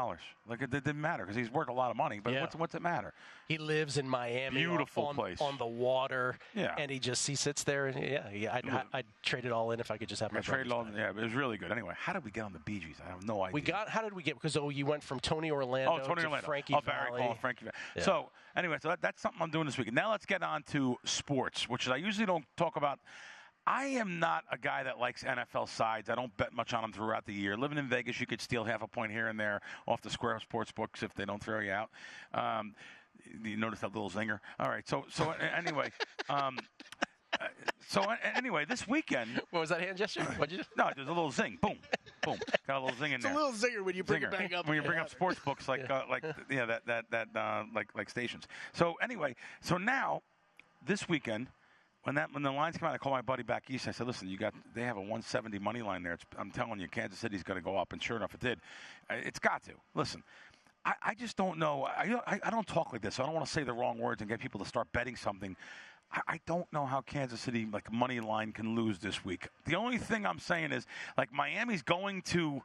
Like, it didn't matter because he's worth a lot of money. But what's it matter? He lives in Miami, beautiful place on the water. Yeah. And he sits there and I'd trade it all in if I could just have my brothers back. Yeah, it was really good. Anyway, how did we get on the Bee Gees? I have no idea. How did we get? Because you went from Tony Orlando to Frankie Valli. Frankie Valli. Yeah. So anyway, that's something I'm doing this weekend. Now let's get on to sports, which I usually don't talk about. I am not a guy that likes NFL sides. I don't bet much on them throughout the year. Living in Vegas, you could steal half a point here and there off the Square sports books if they don't throw you out. You notice that little zinger? All right. So anyway. Anyway, this weekend. What was that hand gesture? What'd you do? No, there's a little zing. Boom, boom. Got a little zing in there. It's a little zinger when you bring it back up. When you bring up sports books like stations. So anyway, now this weekend. When the lines come out, I call my buddy back east. I said, "Listen, they have a 170 money line there. I'm telling you, Kansas City's going to go up." And sure enough, it did. It's got to. Listen, I just don't know. I don't talk like this. So I don't want to say the wrong words and get people to start betting something. I don't know how Kansas City, like, money line can lose this week. The only thing I'm saying is, like, Miami's going to,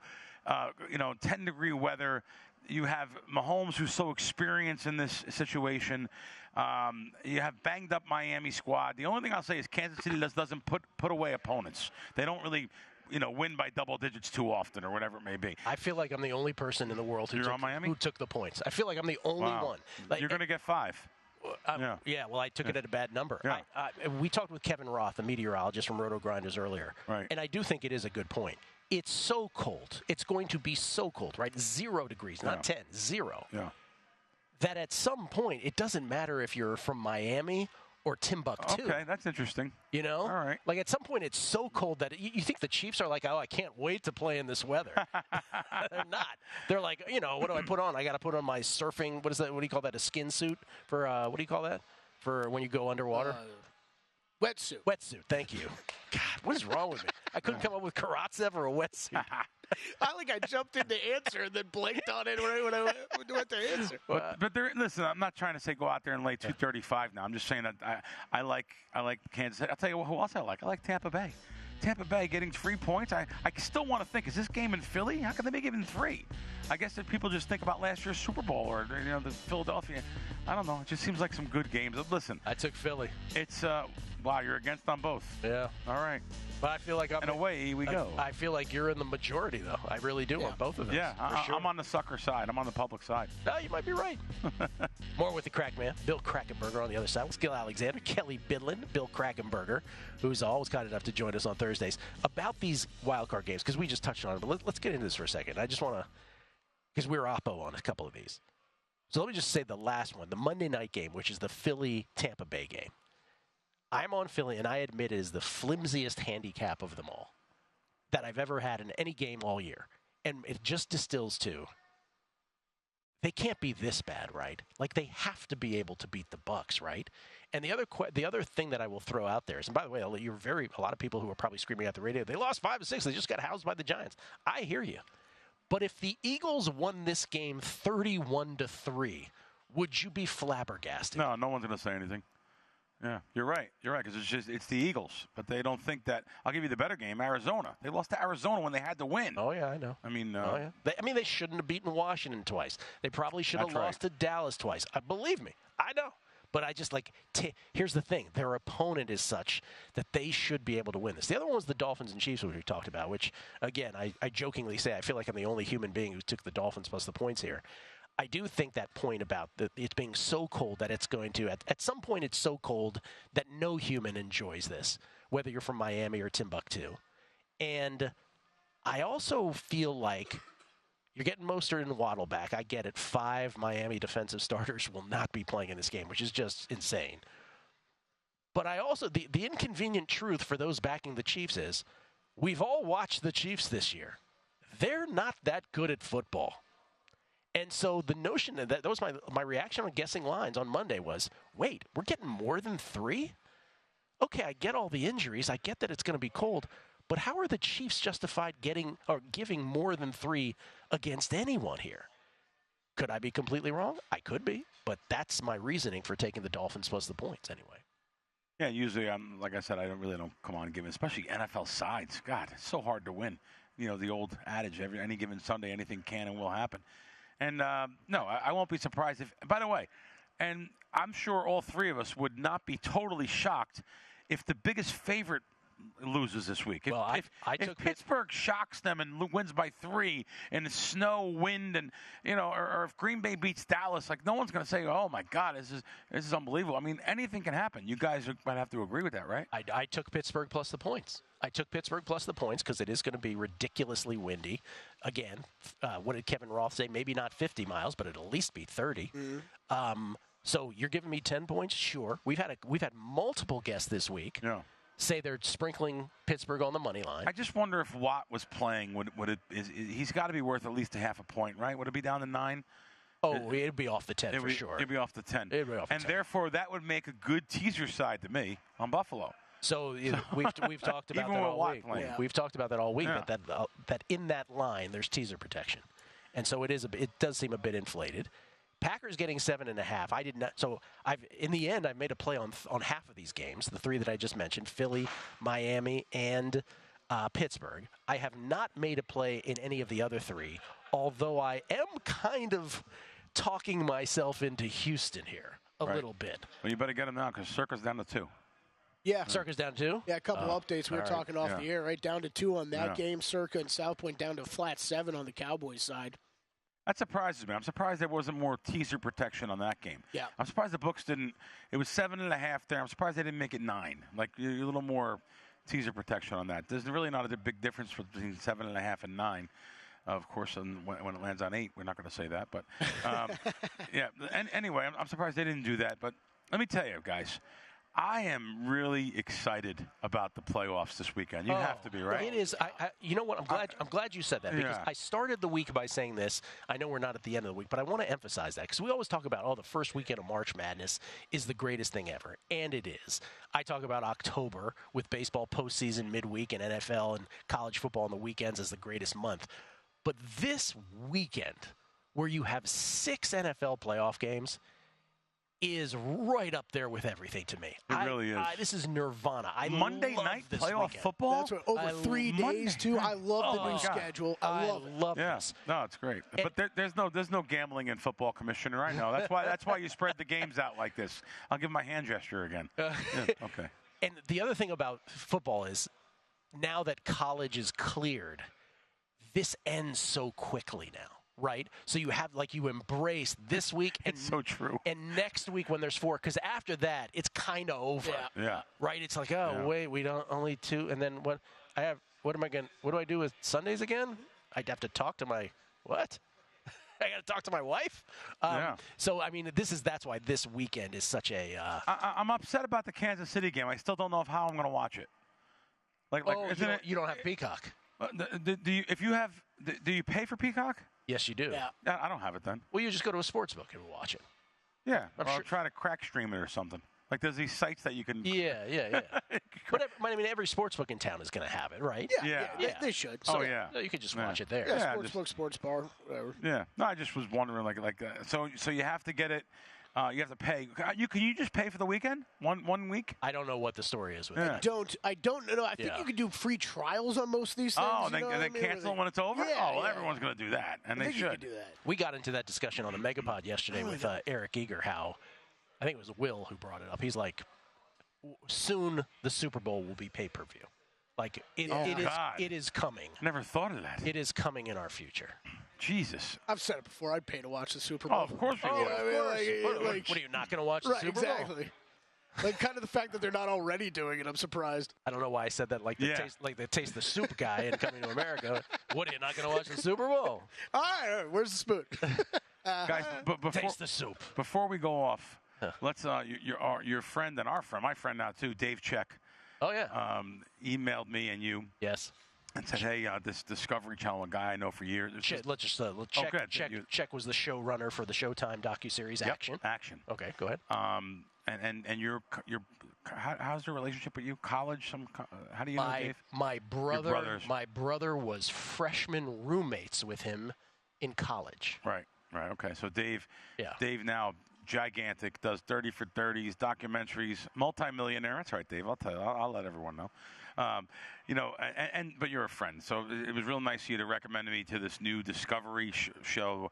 10-degree weather. You have Mahomes, who's so experienced in this situation. You have banged up Miami squad. The only thing I'll say is Kansas City doesn't put away opponents. They don't really, win by double digits too often or whatever it may be. I feel like I'm the only person in the world who took the points. I feel like I'm the only one. You're going to get 5. Yeah, well, I took it at a bad number. Yeah. We talked with Kevin Roth, the meteorologist from Roto Grinders earlier, right. And I do think it is a good point. It's so cold. It's going to be so cold, right? 0 degrees, not 10, 0. Yeah. That at some point, it doesn't matter if you're from Miami or Timbuktu. Okay, that's interesting. All right. Like at some point, it's so cold that you think the Chiefs are like, oh, I can't wait to play in this weather. They're not. They're like, what do I put on? I got to put on my surfing. What is that? What do you call that? A skin suit for what do you call that? For when you go underwater? Wetsuit. Wetsuit. Thank you. God, what is wrong with me? I couldn't come up with Karatsev or a wetsuit. I jumped in to answer and then blanked on it when I went to answer. But listen, I'm not trying to say go out there and lay 235 now. I'm just saying that I like Kansas City. I'll tell you who else I like. I like Tampa Bay. Tampa Bay getting 3 points. I still want to think, is this game in Philly? How can they be given 3? I guess that people just think about last year's Super Bowl or the Philadelphia. I don't know. It just seems like some good games. Listen, I took Philly. It's wow, you're against on both. Yeah. All right. But I feel like away we go. I feel like you're in the majority, though. I really do on both of them. Yeah, sure. I'm on the sucker side. I'm on the public side. No, you might be right. More with the Crack Man, Bill Krackomberger on the other side. With Gill Alexander, Kelley Bydlon, Bill Krackomberger, who's always kind enough to join us on Thursdays. About these wildcard games, because we just touched on it, but let's get into this for a second. I just want to, because we're oppo on a couple of these. So let me just say the last one, the Monday night game, which is the Philly-Tampa Bay game. I'm on Philly, and I admit it is the flimsiest handicap of them all that I've ever had in any game all year. And it just distills to, they can't be this bad, right? Like, they have to be able to beat the Bucs, right? And the other thing that I will throw out there is, and by the way, a lot of people who are probably screaming at the radio, they lost 5-6, they just got housed by the Giants. I hear you. But if the Eagles won this game 31-3, would you be flabbergasted? No one's going to say anything. Yeah, you're right. Because it's the Eagles, but they don't think that. I'll give you the better game, Arizona. They lost to Arizona when they had to win. Oh yeah, I know. I mean, they shouldn't have beaten Washington twice. They probably should have lost to Dallas twice. Believe me, I know. But I just here's the thing: their opponent is such that they should be able to win this. The other one was the Dolphins and Chiefs, which we talked about. Which again, I jokingly say I feel like I'm the only human being who took the Dolphins plus the points here. I do think that point about it being so cold that it's going to, at some point it's so cold that no human enjoys this, whether you're from Miami or Timbuktu. And I also feel like you're getting Mostert and Waddle back. I get it. 5 Miami defensive starters will not be playing in this game, which is just insane. But I also, the inconvenient truth for those backing the Chiefs is, we've all watched the Chiefs this year. They're not that good at football. And so the notion that was my reaction on guessing lines on Monday was, wait, we're getting more than 3? Okay, I get all the injuries. I get that it's going to be cold. But how are the Chiefs justified giving more than 3 against anyone here? Could I be completely wrong? I could be. But that's my reasoning for taking the Dolphins plus the points anyway. Yeah, usually, like I said, I don't come on and give it, especially NFL sides. God, it's so hard to win. The old adage, any given Sunday, anything can and will happen. And, no, I won't be surprised if, by the way, and I'm sure all 3 of us would not be totally shocked if the biggest favorite loses this week. If Pittsburgh shocks them and wins by 3 in snow, wind, and, or if Green Bay beats Dallas, no one's going to say, oh, my God, this is unbelievable. I mean, anything can happen. You guys might have to agree with that, right? I took Pittsburgh plus the points. I took Pittsburgh plus the points because it is going to be ridiculously windy. Again, what did Kevin Roth say? Maybe not 50 miles, but it'll at least be 30. Mm-hmm. So you're giving me 10 points? Sure. We've had multiple guests this week say they're sprinkling Pittsburgh on the money line. I just wonder if Watt was playing. He's got to be worth at least a half a point, right? Would it be down to 9? Oh, it'd be off the 10 for sure. It'd be off the 10. And therefore, that would make a good teaser side to me on Buffalo. So we've talked about that all week. Yeah. We've talked about that all week. Yeah. That in that line there's teaser protection, and so it does seem a bit inflated. Packers getting 7.5. I did not. So in the end I made a play on half of these games, the 3 that I just mentioned: Philly, Miami, and Pittsburgh. I have not made a play in any of the other 3. although I am kind of talking myself into Houston here a little bit. Well, you better get him now because Circa's down to 2. Yeah. Circa's down 2? Yeah, a couple updates. We were talking off the air, right? Down to 2 on that game. Circa and South Point down to flat 7 on the Cowboys side. That surprises me. I'm surprised there wasn't more teaser protection on that game. Yeah. I'm surprised the books didn't. It was 7.5 there. I'm surprised they didn't make it 9. Like, a little more teaser protection on that. There's really not a big difference between 7.5 and 9. Of course, when it lands on 8, we're not going to say that. But, yeah. And anyway, I'm surprised they didn't do that. But let me tell you, guys, I am really excited about the playoffs this weekend. You have to be, right? It is. You know what? I'm glad you said that because I started the week by saying this. I know we're not at the end of the week, but I want to emphasize that because we always talk about, the first weekend of March Madness is the greatest thing ever, and it is. I talk about October with baseball postseason midweek and NFL and college football on the weekends as the greatest month. But this weekend, where you have 6 NFL playoff games, is right up there with everything to me. It really is. This is nirvana. Monday night this playoff weekend. football? That's what, over 3 days, too. I love the new schedule. I love this. No, it's great. But there's no gambling in football, Commissioner. I know. That's why you spread the games out like this. I'll give my hand gesture again. Okay. And the other thing about football is now that college is cleared, this ends so quickly now. Right? So you have, you embrace this week. And, it's so true. And next week when there's 4, because after that, it's kind of over. Yeah. Right? It's like, wait, we don't, only 2. And then what do I do with Sundays again? I'd have to talk to my, what? I got to talk to my wife? So, I mean, that's why this weekend is such a. I'm upset about the Kansas City game. I still don't know how I'm going to watch it. You don't have Peacock. Do you pay for Peacock? Yes, you do. Yeah. I don't have it then. Well, you just go to a sports book and watch it. Yeah. I'll try to crack stream it or something. Like there's these sites that you can. Yeah. But I mean, every sports book in town is going to have it, right? Yeah. They should. So, you could just watch it there. Yeah, sports book, sports bar, whatever. Yeah. No, I just was wondering, so you have to get it. You have to pay. Can you just pay for the weekend? One week? I don't know what the story is with that. I don't know. I think you can do free trials on most of these things. Oh, and then cancel when it's over? Everyone's going to do that, and they should. You could do that. We got into that discussion on the Megapod yesterday with Eric Eager, how I think it was Will who brought it up. He's like, soon the Super Bowl will be pay-per-view. Like, it is coming. Never thought of that. It is coming in our future. Jesus. I've said it before. I'd pay to watch the Super Bowl. Oh, of course you would. What are you not going to watch the Super Bowl? Exactly. Kind of the fact that they're not already doing it, I'm surprised. I don't know why I said that like the taste the soup guy in Coming to America. What, are you not going to watch the Super Bowl? All right, where's the spoon? Guys, but taste the soup. Before we go off, let's your friend and our friend, my friend now too, Dave Check. Oh yeah. Emailed me and you. Yes. And said, hey, this Discovery Channel, a guy I know for years. Let's check. Check was the showrunner for the Showtime docuseries Action. Action. Okay, go ahead. And your how's the relationship with you? College? How do you know Dave? My brother was freshman roommates with him in college. Right. Okay. So Dave now gigantic, does 30 for 30s, documentaries, multimillionaire. That's right, Dave. I'll tell you. I'll let everyone know. But you're a friend, so it was real nice of you to recommend me to this new Discovery show.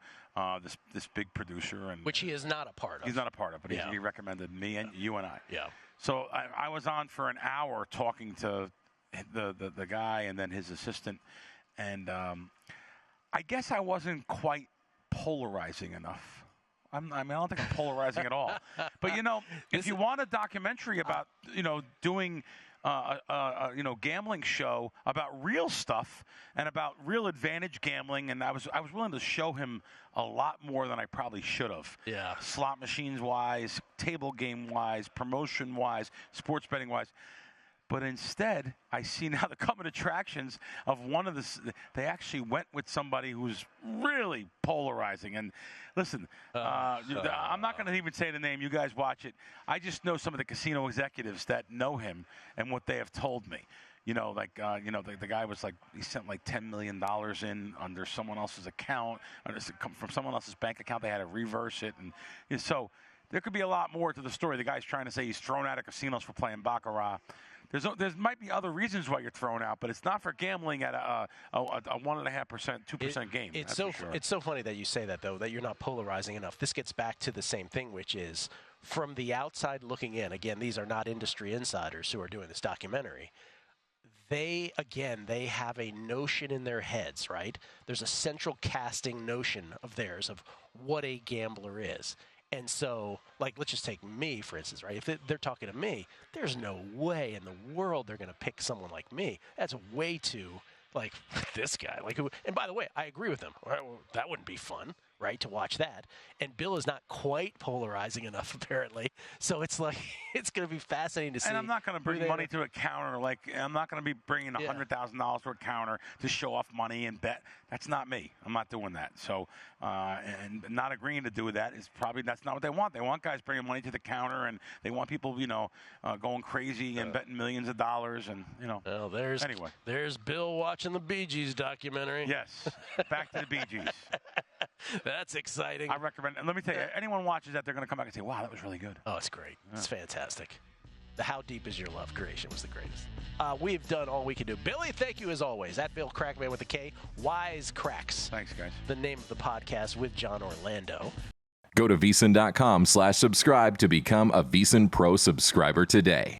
This big producer, and which he is not a part of. He's not a part of, but he recommended me and you and I. Yeah. So I was on for an hour talking to the guy and then his assistant, and I guess I wasn't quite polarizing enough. I don't think I'm polarizing at all. But if you want a documentary about doing a gambling show about real stuff and about real advantage gambling, and I was willing to show him a lot more than I probably should have. Yeah. Slot machines wise, table game wise, promotion wise, sports betting wise. But instead, I see now the coming attractions of one of the. They actually went with somebody who's really polarizing. And listen, I'm not going to even say the name. You guys watch it. I just know some of the casino executives that know him and what they have told me. The guy was like, he sent like $10 million in under someone else's account, from someone else's bank account. They had to reverse it, and so. there could be a lot more to the story. The guy's trying to say he's thrown out of casinos for playing baccarat. There might be other reasons why you're thrown out, but it's not for gambling at a 1.5%, 2% game. It's so funny that you say that, though, that you're not polarizing enough. This gets back to the same thing, which is from the outside looking in. Again, these are not industry insiders who are doing this documentary. They have a notion in their heads, right? There's a central casting notion of theirs of what a gambler is. And so, like, let's just take me, for instance, right? If they're talking to me, there's no way in the world they're going to pick someone like me. That's way too, like, this guy. Like, and by the way, I agree with them. Right? Well, that wouldn't be fun, right, to watch that. And Bill is not quite polarizing enough, apparently. So it's like, it's going to be fascinating to see. And I'm not going to bring money to a counter. Like, I'm not going to be bringing $100,000 to a counter to show off money and bet. That's not me. I'm not doing that. So, and not agreeing to do that is probably, that's not what they want. They want guys bringing money to the counter, and they want people, going crazy and betting millions of dollars. And, Well, there's Bill watching the Bee Gees documentary. Yes. Back to the Bee Gees. That's exciting. I recommend. And let me tell you, anyone watches that, they're going to come back and say, "Wow, that was really good." Oh, it's great. Yeah. It's fantastic. The How Deep Is Your Love creation was the greatest. We've done all we can do. Billy, thank you as always. At Bill Krackomberger with a K. Wise Cracks. Thanks, guys. The name of the podcast with John Orlando. Go to VSiN.com/subscribe to become a VSiN Pro subscriber today.